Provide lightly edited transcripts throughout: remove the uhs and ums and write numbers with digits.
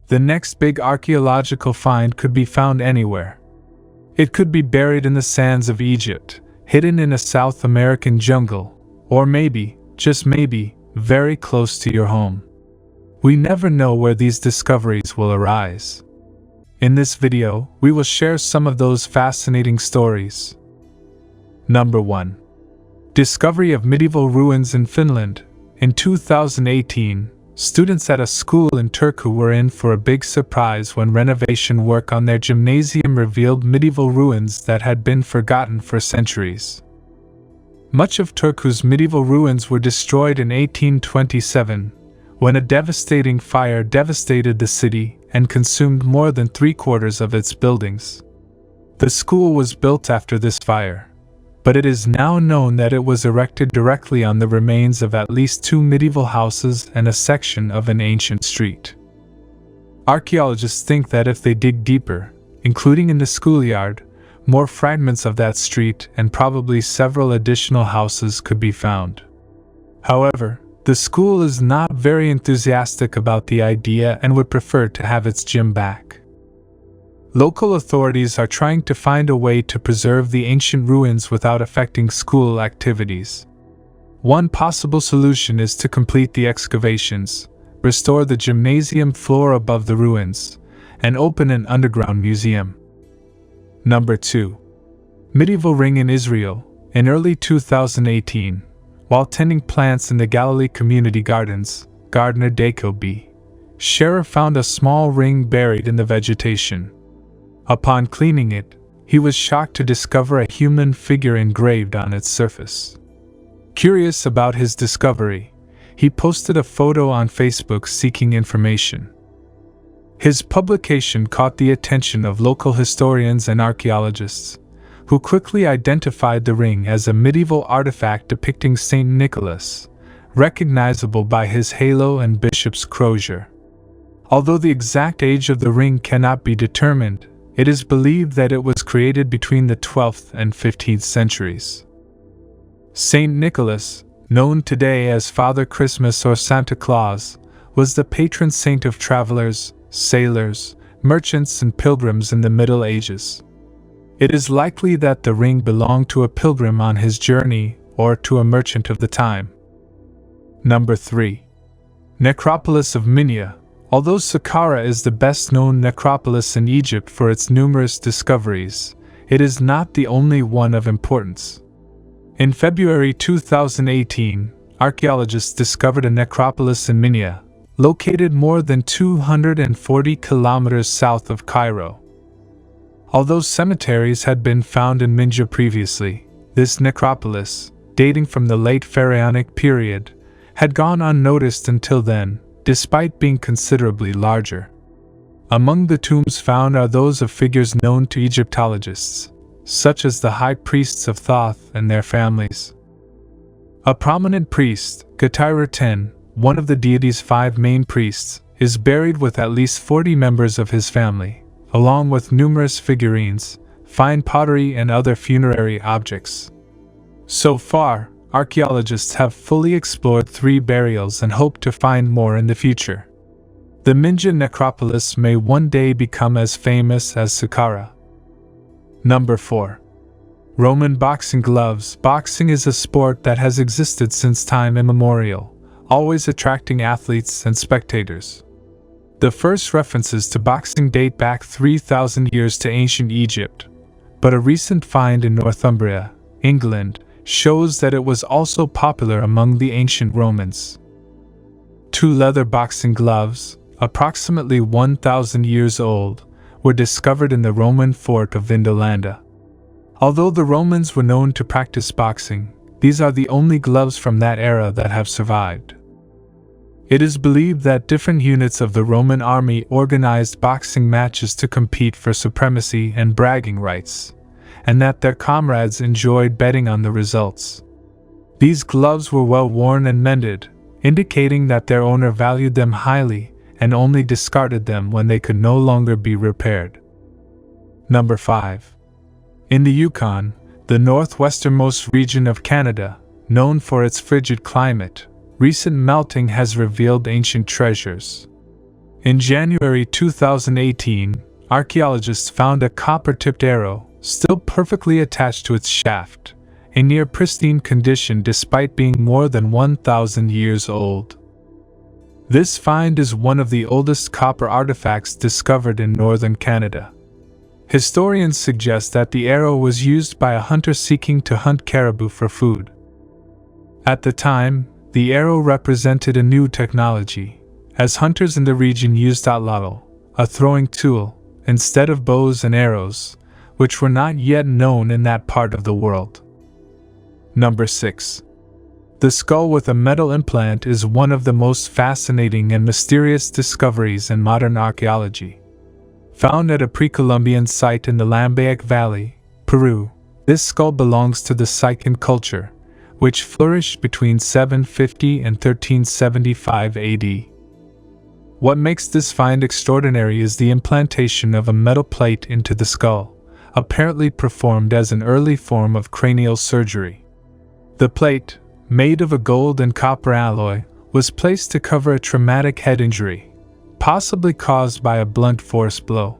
the next big archaeological find could be found anywhere. It could be buried in the sands of Egypt, hidden in a South American jungle, or maybe, just maybe, very close to your home. We never know where these discoveries will arise. In this video, we will share some of those fascinating stories. Number 1. Discovery of medieval ruins in Finland. In 2018, students at a school in Turku were in for a big surprise when renovation work on their gymnasium revealed medieval ruins that had been forgotten for centuries. Much of Turku's medieval ruins were destroyed in 1827, when a devastating fire devastated the city and consumed more than 3/4 of its buildings. The school was built after this fire, but it is now known that it was erected directly on the remains of at least 2 medieval houses and a section of an ancient street. Archaeologists think that if they dig deeper, including in the schoolyard, more fragments of that street and probably several additional houses could be found. However, the school is not very enthusiastic about the idea and would prefer to have its gym back. Local authorities are trying to find a way to preserve the ancient ruins without affecting school activities. One possible solution is to complete the excavations, restore the gymnasium floor above the ruins, and open an underground museum. Number 2. Medieval ring in Israel. In early 2018, while tending plants in the Galilee Community Gardens, gardener Decalogue Scherer found a small ring buried in the vegetation. Upon cleaning it, he was shocked to discover a human figure engraved on its surface. Curious about his discovery, he posted a photo on Facebook seeking information. His publication caught the attention of local historians and archaeologists, who quickly identified the ring as a medieval artifact depicting Saint Nicholas, recognizable by his halo and bishop's crozier. Although the exact age of the ring cannot be determined, it is believed that it was created between the 12th and 15th centuries. Saint Nicholas, known today as Father Christmas or Santa Claus, was the patron saint of travelers, sailors, merchants, and pilgrims in the Middle Ages. It is likely that the ring belonged to a pilgrim on his journey or to a merchant of the time. Number 3. Necropolis of Minia. Although Saqqara is the best-known necropolis in Egypt for its numerous discoveries, it is not the only one of importance. In February 2018, archaeologists discovered a necropolis in Minia, located more than 240 kilometers south of Cairo. Although cemeteries had been found in Minya previously, this necropolis, dating from the late Pharaonic period, had gone unnoticed until then, despite being considerably larger. Among the tombs found are those of figures known to Egyptologists, such as the high priests of Thoth and their families. A prominent priest, Getairten, one of the deity's 5 main priests, is buried with at least 40 members of his family, along with numerous figurines, fine pottery, and other funerary objects. So far, archaeologists have fully explored 3 burials and hope to find more in the future. The Minya necropolis may one day become as famous as Saqqara. Number 4. Roman boxing gloves. Boxing is a sport that has existed since time immemorial, always attracting athletes and spectators. The first references to boxing date back 3,000 years to ancient Egypt, but a recent find in Northumbria, England, shows that it was also popular among the ancient Romans. 2 leather boxing gloves, approximately 1,000 years old, were discovered in the Roman fort of Vindolanda. Although the Romans were known to practice boxing, these are the only gloves from that era that have survived. It is believed that different units of the Roman army organized boxing matches to compete for supremacy and bragging rights, and that their comrades enjoyed betting on the results. These gloves were well worn and mended, indicating that their owner valued them highly and only discarded them when they could no longer be repaired. Number 5. In the Yukon, the northwesternmost region of Canada, known for its frigid climate, recent melting has revealed ancient treasures. In January 2018, archaeologists found a copper-tipped arrow, still perfectly attached to its shaft, in near pristine condition despite being more than 1,000 years old. This find is one of the oldest copper artifacts discovered in northern Canada. Historians suggest that the arrow was used by a hunter seeking to hunt caribou for food. At the time, the arrow represented a new technology, as hunters in the region used atlalo, a throwing tool, instead of bows and arrows, which were not yet known in that part of the world. Number 6. The skull with a metal implant is one of the most fascinating and mysterious discoveries in modern archaeology. Found at a pre-Columbian site in the Lambayeque Valley, Peru, this skull belongs to the Yukon culture, which flourished between 750 and 1375 AD. What makes this find extraordinary is the implantation of a metal plate into the skull, apparently performed as an early form of cranial surgery. The plate, made of a gold and copper alloy, was placed to cover a traumatic head injury, possibly caused by a blunt force blow.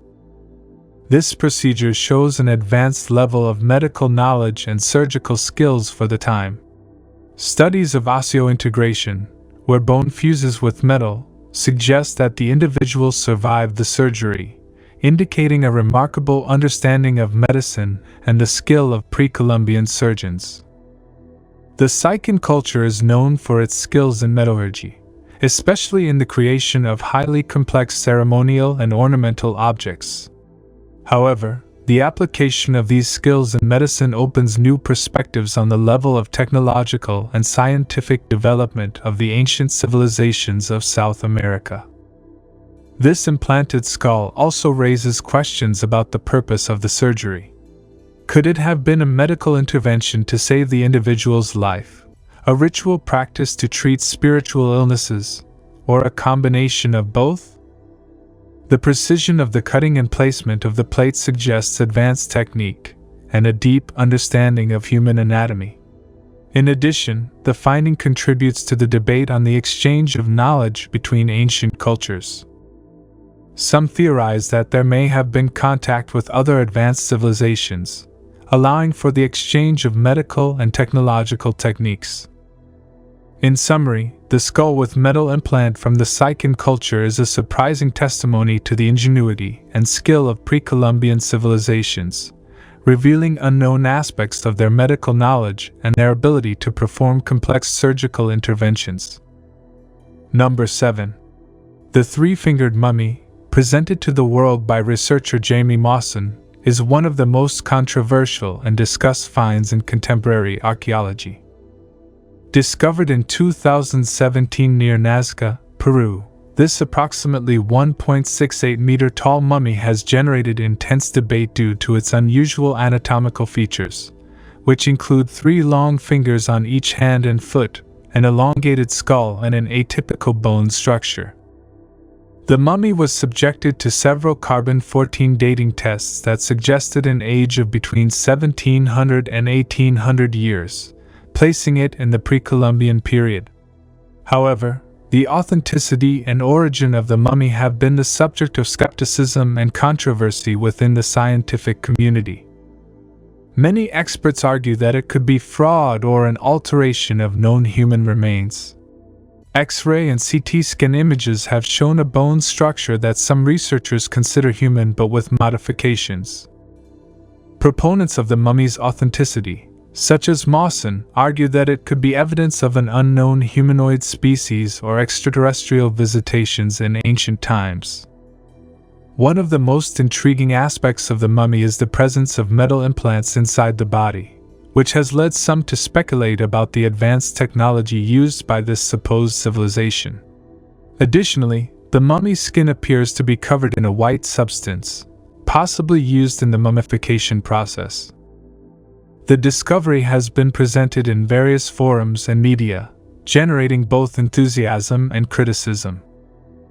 This procedure shows an advanced level of medical knowledge and surgical skills for the time. Studies of osseointegration, where bone fuses with metal, suggest that the individual survived the surgery, indicating a remarkable understanding of medicine and the skill of pre-Columbian surgeons. The Yukon culture is known for its skills in metallurgy, especially in the creation of highly complex ceremonial and ornamental objects. However, the application of these skills in medicine opens new perspectives on the level of technological and scientific development of the ancient civilizations of South America. This implanted skull also raises questions about the purpose of the surgery. Could it have been a medical intervention to save the individual's life, a ritual practice to treat spiritual illnesses, or a combination of both? The precision of the cutting and placement of the plate suggests advanced technique and a deep understanding of human anatomy. In addition, the finding contributes to the debate on the exchange of knowledge between ancient cultures. Some theorize that there may have been contact with other advanced civilizations, allowing for the exchange of medical and technological techniques. In summary, the skull with metal implant from the Yukon culture is a surprising testimony to the ingenuity and skill of pre-Columbian civilizations, revealing unknown aspects of their medical knowledge and their ability to perform complex surgical interventions. Number 7. The three-fingered mummy, presented to the world by researcher Jamie Mawson, is one of the most controversial and discussed finds in contemporary archaeology. Discovered in 2017 near Nazca, Peru, this approximately 1.68-meter tall mummy has generated intense debate due to its unusual anatomical features, which include 3 long fingers on each hand and foot, an elongated skull and an atypical bone structure. The mummy was subjected to several carbon-14 dating tests that suggested an age of between 1700 and 1800 years, placing it in the pre-Columbian period. However, the authenticity and origin of the mummy have been the subject of skepticism and controversy within the scientific community. Many experts argue that it could be fraud or an alteration of known human remains. X-ray and CT scan images have shown a bone structure that some researchers consider human but with modifications. Proponents of the mummy's authenticity, such as Mawson, argue that it could be evidence of an unknown humanoid species or extraterrestrial visitations in ancient times. One of the most intriguing aspects of the mummy is the presence of metal implants inside the body, which has led some to speculate about the advanced technology used by this supposed civilization. Additionally, the mummy's skin appears to be covered in a white substance, possibly used in the mummification process. The discovery has been presented in various forums and media, generating both enthusiasm and criticism.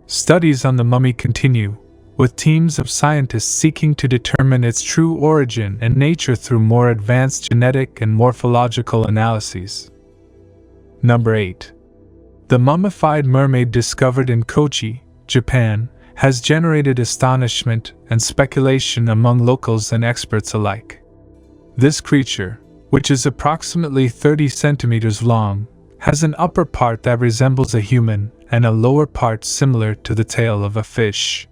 Studies on the mummy continue, with teams of scientists seeking to determine its true origin and nature through more advanced genetic and morphological analyses. Number 8. The mummified mermaid discovered in Kochi, Japan, has generated astonishment and speculation among locals and experts alike. This creature, which is approximately 30 centimeters long, has an upper part that resembles a human and a lower part similar to the tail of a fish.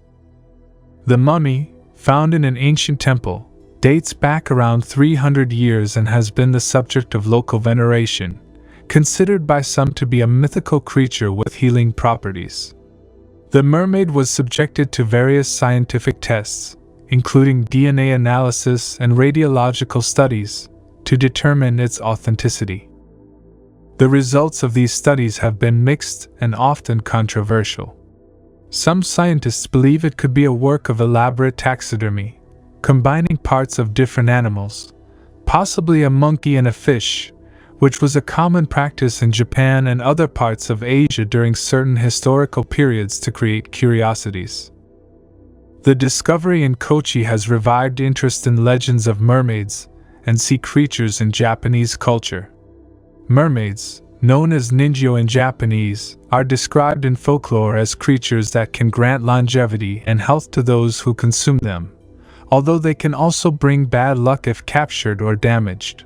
The mummy, found in an ancient temple, dates back around 300 years and has been the subject of local veneration, considered by some to be a mythical creature with healing properties. The mermaid was subjected to various scientific tests, including DNA analysis and radiological studies, to determine its authenticity. The results of these studies have been mixed and often controversial. Some scientists believe it could be a work of elaborate taxidermy, combining parts of different animals, possibly a monkey and a fish, which was a common practice in Japan and other parts of Asia during certain historical periods to create curiosities. The discovery in Kochi has revived interest in legends of mermaids and sea creatures in Japanese culture. Mermaids, known as ninjo in Japanese, are described in folklore as creatures that can grant longevity and health to those who consume them, although they can also bring bad luck if captured or damaged.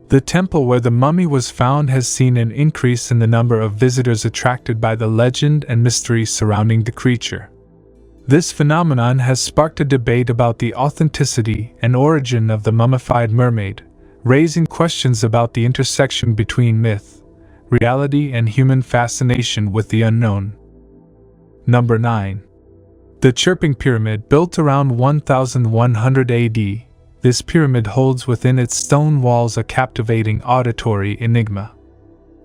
The temple where the mummy was found has seen an increase in the number of visitors attracted by the legend and mystery surrounding the creature. This phenomenon has sparked a debate about the authenticity and origin of the mummified mermaid, raising questions about the intersection between myth, reality, and human fascination with the unknown. Number 9. The Chirping Pyramid, built around 1100 AD. This pyramid holds within its stone walls a captivating auditory enigma.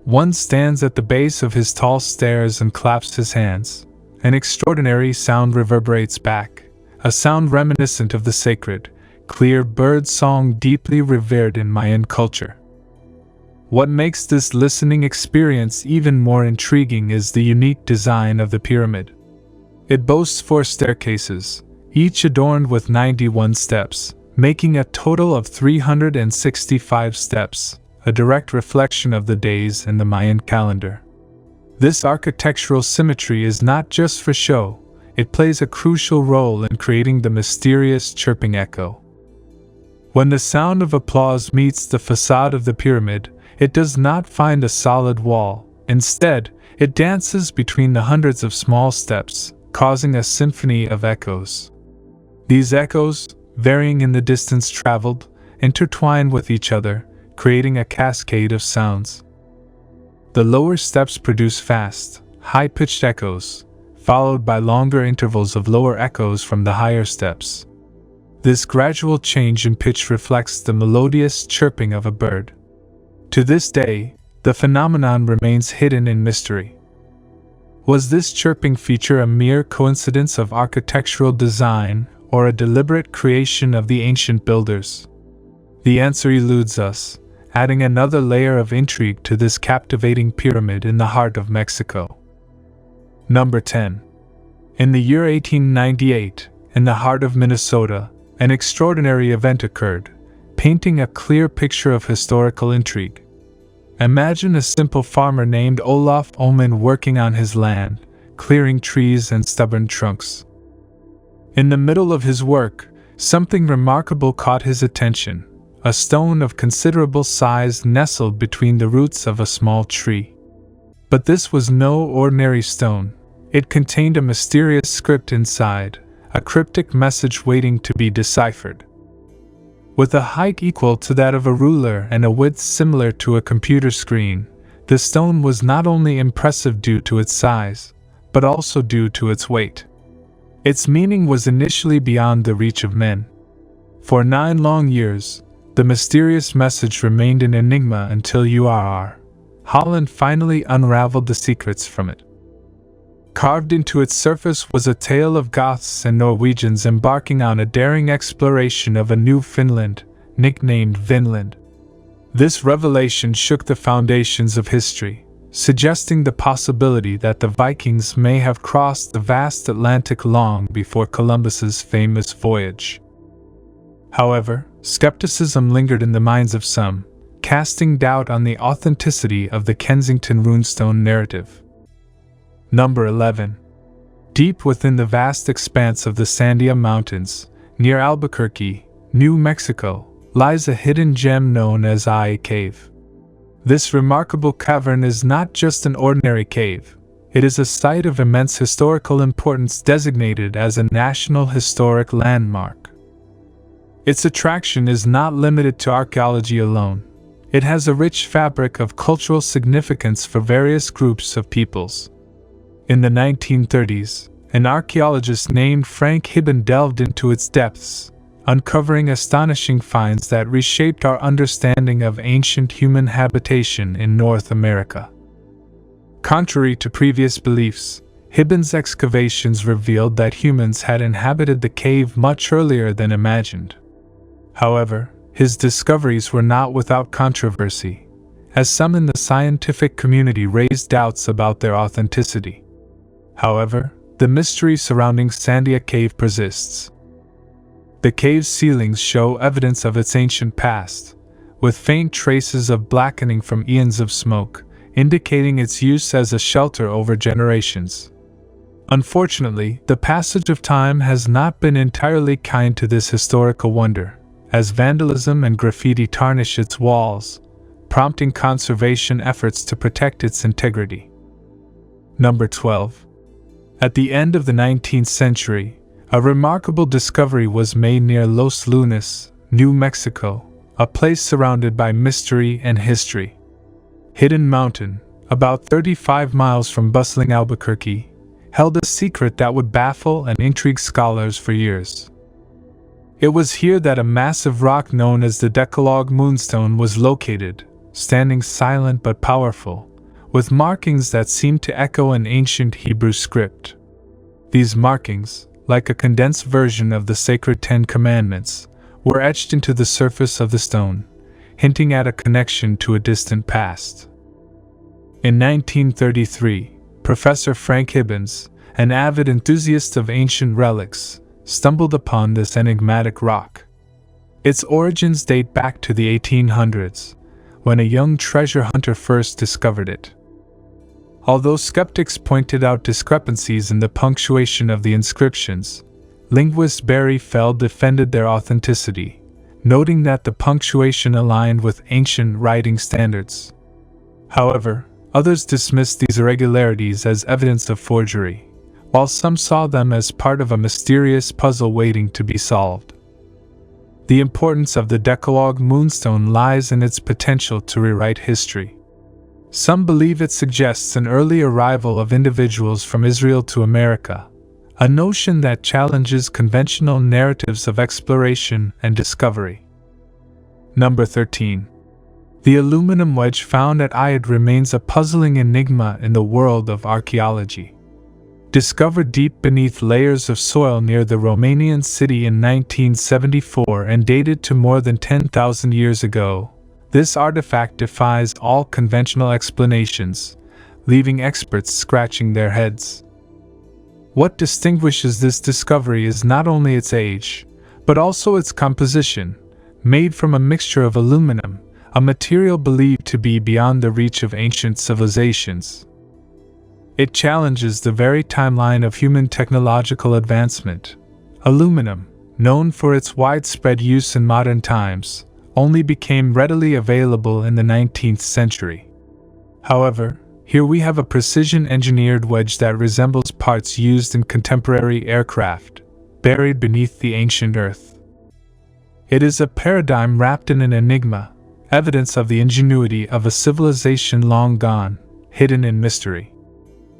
One stands at the base of his tall stairs and claps his hands. An extraordinary sound reverberates back, a sound reminiscent of the sacred, clear bird song deeply revered in Mayan culture. What makes this listening experience even more intriguing is the unique design of the pyramid. It boasts 4 staircases, each adorned with 91 steps, making a total of 365 steps, a direct reflection of the days in the Mayan calendar. This architectural symmetry is not just for show, it plays a crucial role in creating the mysterious chirping echo. When the sound of applause meets the facade of the pyramid, it does not find a solid wall. Instead, it dances between the hundreds of small steps, causing a symphony of echoes. These echoes, varying in the distance traveled, intertwine with each other, creating a cascade of sounds. The lower steps produce fast, high-pitched echoes, followed by longer intervals of lower echoes from the higher steps. This gradual change in pitch reflects the melodious chirping of a bird. To this day, the phenomenon remains hidden in mystery. Was this chirping feature a mere coincidence of architectural design, or a deliberate creation of the ancient builders? The answer eludes us, adding another layer of intrigue to this captivating pyramid in the heart of Mexico. Number 10. In the year 1898, in the heart of Minnesota, an extraordinary event occurred, painting a clear picture of historical intrigue. Imagine a simple farmer named Olaf Ullman working on his land, clearing trees and stubborn trunks. In the middle of his work, something remarkable caught his attention. A stone of considerable size nestled between the roots of a small tree. But this was no ordinary stone. It contained a mysterious script inside, a cryptic message waiting to be deciphered. With a height equal to that of a ruler and a width similar to a computer screen, the stone was not only impressive due to its size, but also due to its weight. Its meaning was initially beyond the reach of men. For 9 long years, the mysterious message remained an enigma until URR. Holland finally unraveled the secrets from it. Carved into its surface was a tale of Goths and Norwegians embarking on a daring exploration of a new Finland, nicknamed Vinland. This revelation shook the foundations of history, suggesting the possibility that the Vikings may have crossed the vast Atlantic long before Columbus's famous voyage. However, skepticism lingered in the minds of some, casting doubt on the authenticity of the Kensington runestone narrative. Number 11. Deep within the vast expanse of the Sandia Mountains, near Albuquerque, New Mexico, lies a hidden gem known as Eye Cave. This remarkable cavern is not just an ordinary cave. It is a site of immense historical importance designated as a National Historic Landmark. Its attraction is not limited to archaeology alone. It has a rich fabric of cultural significance for various groups of peoples. In the 1930s, an archaeologist named Frank Hibben delved into its depths, uncovering astonishing finds that reshaped our understanding of ancient human habitation in North America. Contrary to previous beliefs, Hibben's excavations revealed that humans had inhabited the cave much earlier than imagined. However, his discoveries were not without controversy, as some in the scientific community raised doubts about their authenticity. However, the mystery surrounding Sandia Cave persists. The cave's ceilings show evidence of its ancient past, with faint traces of blackening from eons of smoke, indicating its use as a shelter over generations. Unfortunately, the passage of time has not been entirely kind to this historical wonder, as vandalism and graffiti tarnish its walls, prompting conservation efforts to protect its integrity. Number 12. At the end of the 19th century, a remarkable discovery was made near Los Lunas, New Mexico, a place surrounded by mystery and history. Hidden Mountain, about 35 miles from bustling Albuquerque, held a secret that would baffle and intrigue scholars for years. It was here that a massive rock known as the Decalogue moonstone was located, standing silent but powerful, with markings that seemed to echo an ancient Hebrew script. These markings, like a condensed version of the sacred 10 Commandments, were etched into the surface of the stone, hinting at a connection to a distant past. In 1933, Professor Frank Hibben, an avid enthusiast of ancient relics, stumbled upon this enigmatic rock. Its origins date back to the 1800s, when a young treasure hunter first discovered it. Although skeptics pointed out discrepancies in the punctuation of the inscriptions, linguist Barry Feld defended their authenticity, noting that the punctuation aligned with ancient writing standards. However, others dismissed these irregularities as evidence of forgery, while some saw them as part of a mysterious puzzle waiting to be solved. The importance of the Decalogue moonstone lies in its potential to rewrite history. Some believe it suggests an early arrival of individuals from Israel to America, a notion that challenges conventional narratives of exploration and discovery. Number 13. The aluminum wedge found at Ayad remains a puzzling enigma in the world of archaeology. Discovered deep beneath layers of soil near the Romanian city in 1974 and dated to more than 10,000 years ago, this artifact defies all conventional explanations, leaving experts scratching their heads. What distinguishes this discovery is not only its age, but also its composition, made from a mixture of aluminum, a material believed to be beyond the reach of ancient civilizations. It challenges the very timeline of human technological advancement. Aluminum, known for its widespread use in modern times, only became readily available in the 19th century. However, here we have a precision-engineered wedge that resembles parts used in contemporary aircraft, buried beneath the ancient earth. It is a paradigm wrapped in an enigma, evidence of the ingenuity of a civilization long gone, hidden in mystery.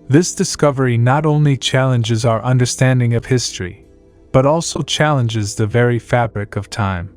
This discovery not only challenges our understanding of history, but also challenges the very fabric of time.